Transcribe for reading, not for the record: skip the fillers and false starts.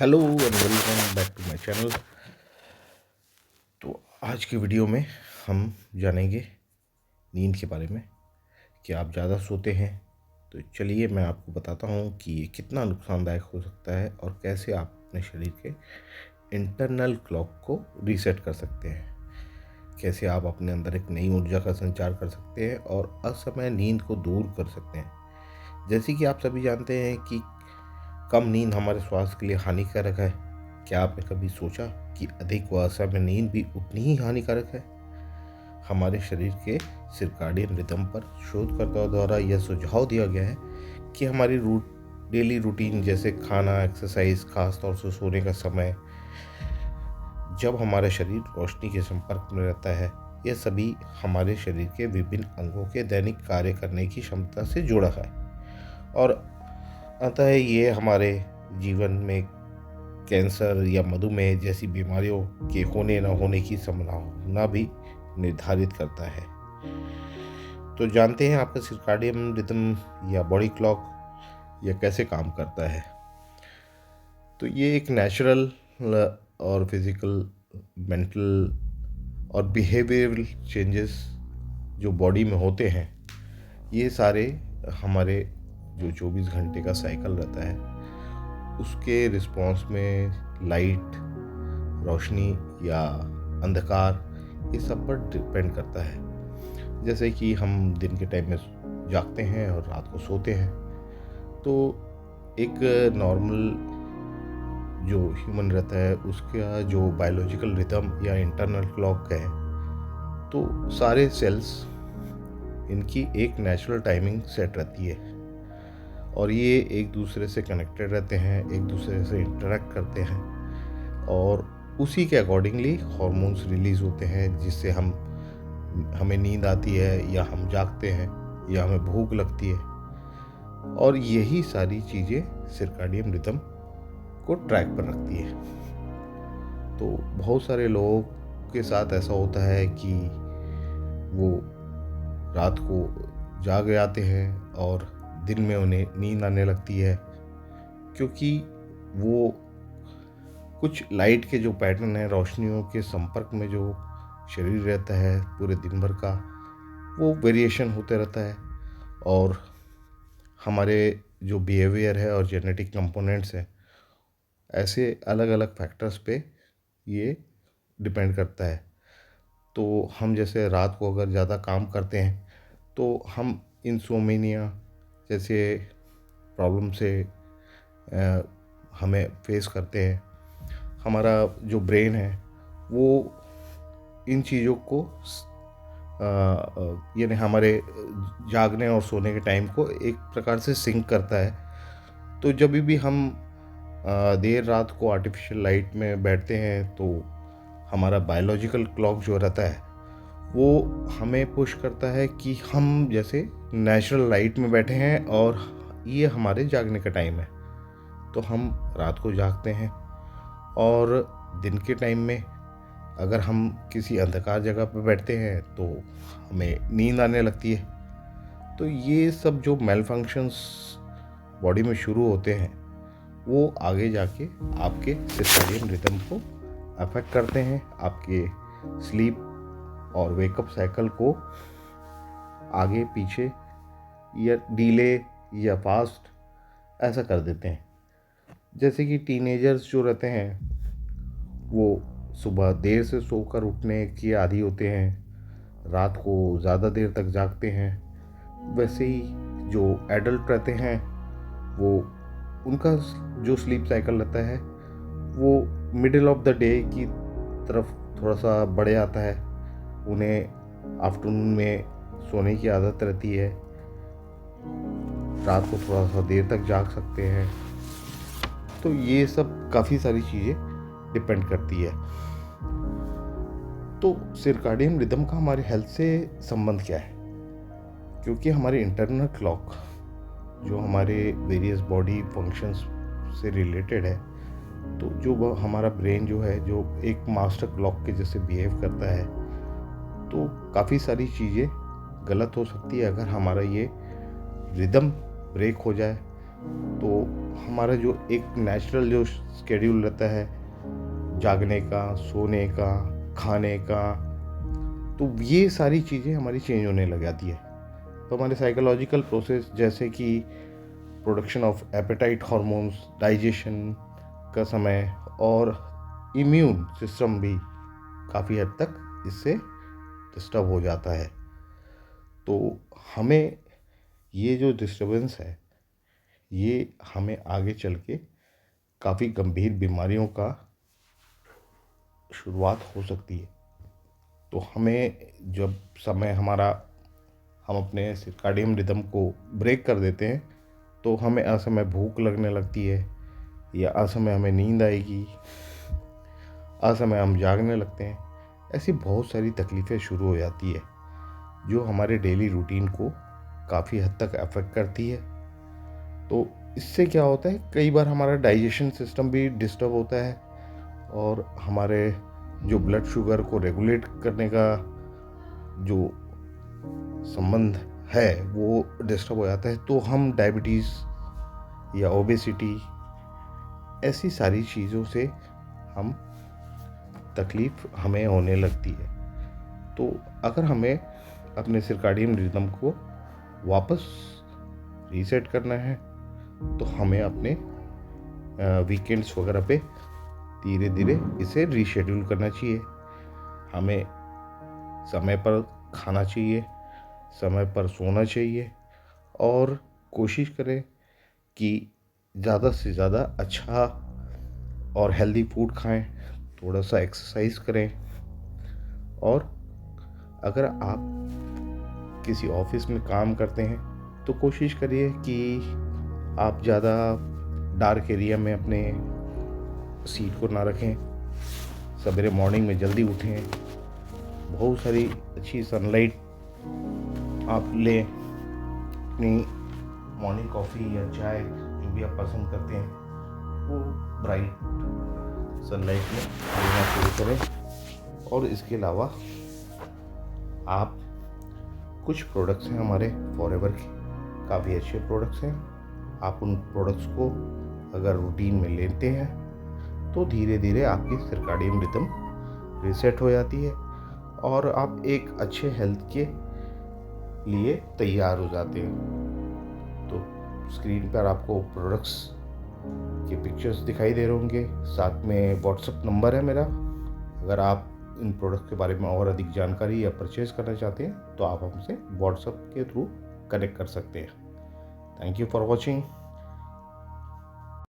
Hello and welcome back to my channel. तो आज की वीडियो में हम जानेंगे नींद के बारे में कि आप ज़्यादा सोते हैं। तो चलिए मैं आपको बताता हूँ कि ये कितना नुकसानदायक हो सकता है और कैसे आप अपने शरीर के इंटरनल क्लॉक को रीसेट कर सकते हैं। कैसे आप अपने अंदर एक नई ऊर्जा का संचार कर सकते हैं और असमय नींद को दूर कर सकते हैं। जैसे कि आप सभी जानते हैं कि कम नींद हमारे स्वास्थ्य के लिए हानिकारक है। क्या आपने कभी सोचा कि अधिक व असमय नींद भी उतनी ही हानिकारक है? हमारे शरीर के सर्काडियन रिदम पर शोधकर्ताओं द्वारा यह सुझाव दिया गया है कि हमारी डेली रूटीन जैसे खाना, एक्सरसाइज, खासतौर से सोने का समय, जब हमारा शरीर रोशनी के संपर्क में रहता है, यह सभी हमारे शरीर के विभिन्न अंगों के दैनिक कार्य करने की क्षमता से जुड़ा है और अतः ये हमारे जीवन में कैंसर या मधुमेह जैसी बीमारियों के होने न होने की संभावना भी निर्धारित करता है। तो जानते हैं आपका सर्काडियन रिदम या बॉडी क्लॉक यह कैसे काम करता है। तो ये एक नेचुरल और फिजिकल, मेंटल और बिहेवियरल चेंजेस जो बॉडी में होते हैं, ये सारे हमारे जो 24 घंटे का साइकिल रहता है उसके रिस्पॉन्स में लाइट, रोशनी या अंधकार, ये सब पर डिपेंड करता है। जैसे कि हम दिन के टाइम में जागते हैं और रात को सोते हैं, तो एक नॉर्मल जो ह्यूमन रहता है उसका जो बायोलॉजिकल रिदम या इंटरनल क्लॉक है, तो सारे सेल्स इनकी एक नेचुरल टाइमिंग सेट रहती है और ये एक दूसरे से कनेक्टेड रहते हैं, एक दूसरे से इंटरेक्ट करते हैं और उसी के अकॉर्डिंगली हार्मोन्स रिलीज़ होते हैं, जिससे हमें नींद आती है या हम जागते हैं या हमें भूख लगती है। और यही सारी चीज़ें सर्काडियन रिदम को ट्रैक पर रखती है। तो बहुत सारे लोगों के साथ ऐसा होता है कि वो रात को जाग जाते हैं और दिन में उन्हें नींद आने लगती है, क्योंकि वो कुछ लाइट के जो पैटर्न है, रोशनियों के संपर्क में जो शरीर रहता है पूरे दिन भर का, वो वेरिएशन होते रहता है और हमारे जो बिहेवियर है और जेनेटिक कंपोनेंट्स हैं, ऐसे अलग अलग फैक्टर्स पे ये डिपेंड करता है। तो हम जैसे रात को अगर ज़्यादा काम करते हैं तो हम इंसोमेनिया जैसे प्रॉब्लम से हमें फेस करते हैं। हमारा जो ब्रेन है वो इन चीज़ों को यानी हमारे जागने और सोने के टाइम को एक प्रकार से सिंक करता है। तो जब भी हम देर रात को आर्टिफिशियल लाइट में बैठते हैं तो हमारा बायोलॉजिकल क्लॉक जो रहता है वो हमें पुश करता है कि हम जैसे नेचुरल लाइट में बैठे हैं और ये हमारे जागने का टाइम है। तो हम रात को जागते हैं और दिन के टाइम में अगर हम किसी अंधकार जगह पर बैठते हैं तो हमें नींद आने लगती है। तो ये सब जो मेल फंक्शंस बॉडी में शुरू होते हैं वो आगे जाके आपके सर्काडियन रिदम को अफेक्ट करते हैं, आपके स्लीप और वेकअप साइकिल को आगे पीछे या डिले या फास्ट ऐसा कर देते हैं। जैसे कि टीनेजर्स जो रहते हैं वो सुबह देर से सोकर उठने की आदी होते हैं, रात को ज़्यादा देर तक जागते हैं। वैसे ही जो एडल्ट रहते हैं वो उनका जो स्लीप साइकिल रहता है वो मिडिल ऑफ द डे की तरफ थोड़ा सा बढ़ जाता है। उन्हें आफ्टरनून में सोने की आदत रहती है, रात को थोड़ा सा देर तक जाग सकते हैं। तो ये सब काफ़ी सारी चीज़ें डिपेंड करती है। तो सर्काडियन रिदम का हमारे हेल्थ से संबंध क्या है? क्योंकि हमारे इंटरनल क्लॉक जो हमारे वेरियस बॉडी फंक्शंस से रिलेटेड है, तो जो हमारा ब्रेन जो है जो एक मास्टर क्लॉक के जैसे बिहेव करता है, तो काफ़ी सारी चीज़ें गलत हो सकती है अगर हमारा ये रिदम ब्रेक हो जाए तो हमारा जो एक नेचुरल जो स्केड्यूल रहता है जागने का, सोने का, खाने का, तो ये सारी चीज़ें हमारी चेंज होने लग जाती है। तो हमारे साइकोलॉजिकल प्रोसेस जैसे कि production of appetite hormones, digestion का समय और इम्यून सिस्टम भी काफ़ी हद तक इससे डिस्टर्ब हो जाता है। तो हमें ये जो डिस्टर्बेंस है, ये हमें आगे चल के काफ़ी गंभीर बीमारियों का शुरुआत हो सकती है। तो हमें जब समय हमारा हम अपने सर्काडियन रिदम को ब्रेक कर देते हैं तो हमें असमय भूख लगने लगती है, या असमय हमें नींद आएगी, असमय हम जागने लगते हैं। ऐसी बहुत सारी तकलीफ़ें शुरू हो जाती है जो हमारे डेली रूटीन को काफ़ी हद तक अफेक्ट करती है। तो इससे क्या होता है, कई बार हमारा डाइजेशन सिस्टम भी डिस्टर्ब होता है और हमारे जो ब्लड शुगर को रेगुलेट करने का जो संबंध है वो डिस्टर्ब हो जाता है। तो हम डायबिटीज़ या ओबेसिटी, ऐसी सारी चीज़ों से हम तकलीफ़ हमें होने लगती है। तो अगर हमें अपने सर्काडियन रिदम को वापस रीसेट करना है तो हमें अपने वीकेंड्स वगैरह पे धीरे धीरे इसे रीशेड्यूल करना चाहिए। हमें समय पर खाना चाहिए, समय पर सोना चाहिए और कोशिश करें कि ज़्यादा से ज़्यादा अच्छा और हेल्दी फूड खाएं, थोड़ा सा एक्सरसाइज करें। और अगर आप किसी ऑफिस में काम करते हैं तो कोशिश करिए कि आप ज़्यादा डार्क एरिया में अपने सीट को ना रखें। सवेरे मॉर्निंग में जल्दी उठें, बहुत सारी अच्छी सनलाइट आप लें। अपनी मॉर्निंग कॉफ़ी या चाय जो भी आप पसंद करते हैं वो ब्राइट सनलाइट में लेना शुरू करें। और इसके अलावा आप कुछ प्रोडक्ट्स हैं हमारे फॉरएवर के, काफ़ी अच्छे प्रोडक्ट्स हैं। आप उन प्रोडक्ट्स को अगर रूटीन में लेते हैं तो धीरे धीरे आपकी सर्काडियन रिदम रीसेट हो जाती है और आप एक अच्छे हेल्थ के लिए तैयार हो जाते हैं। तो स्क्रीन पर आपको प्रोडक्ट्स के पिक्चर्स दिखाई दे रहे होंगे, साथ में व्हाट्सएप नंबर है मेरा। अगर आप इन प्रोडक्ट के बारे में और अधिक जानकारी या परचेज़ करना चाहते हैं तो आप हमसे व्हाट्सएप के थ्रू कनेक्ट कर सकते हैं। Thank you for watching.